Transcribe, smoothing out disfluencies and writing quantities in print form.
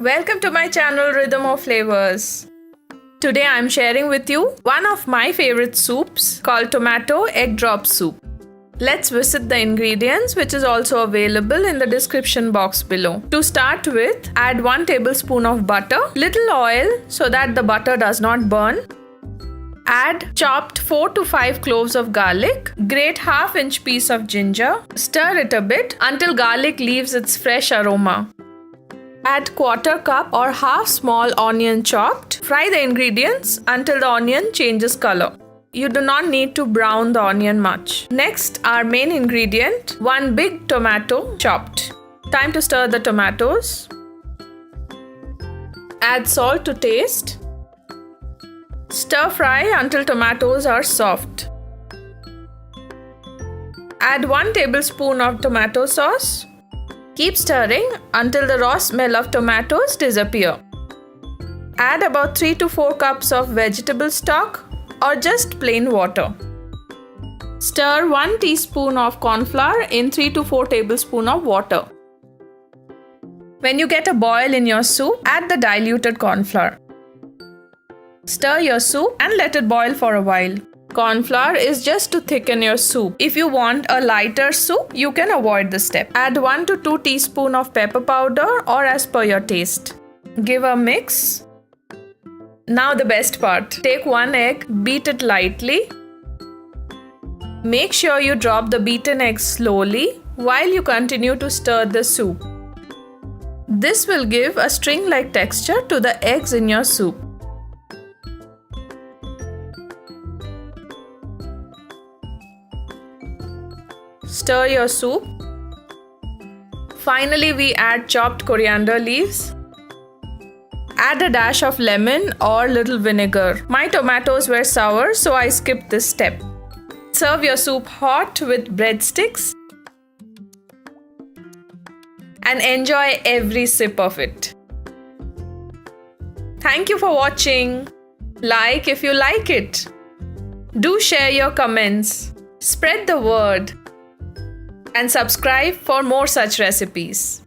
Welcome to my channel Rhythm of Flavors. Today I am sharing with you one of my favorite soups called tomato egg drop soup. Let's visit the ingredients, which is also available in the description box below. To start with, add 1 tablespoon of butter, little oil so that the butter does not burn. Add chopped 4 to 5 cloves of garlic, grate half-inch piece of ginger, stir it a bit until garlic leaves its fresh aroma. Add 1/4 cup or half small onion chopped. Fry the ingredients until the onion changes color. You do not need to brown the onion much. Next, our main ingredient, 1 big tomato chopped. Time to stir the tomatoes. Add salt to taste. Stir fry until tomatoes are soft. Add 1 tablespoon of tomato sauce. Keep stirring until the raw smell of tomatoes disappear. Add about 3 to 4 cups of vegetable stock or just plain water. Stir 1 teaspoon of cornflour in 3 to 4 tablespoons of water. When you get a boil in your soup, add the diluted cornflour. Stir your soup and let it boil for a while. Cornflour is just to thicken your soup. If you want a lighter soup, you can avoid this step. Add 1 to 2 teaspoons of pepper powder or as per your taste. Give a mix. Now the best part. Take 1 egg, beat it lightly. Make sure you drop the beaten egg slowly while you continue to stir the soup. This will give a string-like texture to the eggs in your soup. Stir your soup. Finally, we add chopped coriander leaves. Add a dash of lemon or little vinegar. My tomatoes were sour, so I skipped this step. Serve your soup hot with breadsticks and enjoy every sip of it. Thank you for watching. Like if you like it. Do share your comments. Spread the word. And subscribe for more such recipes.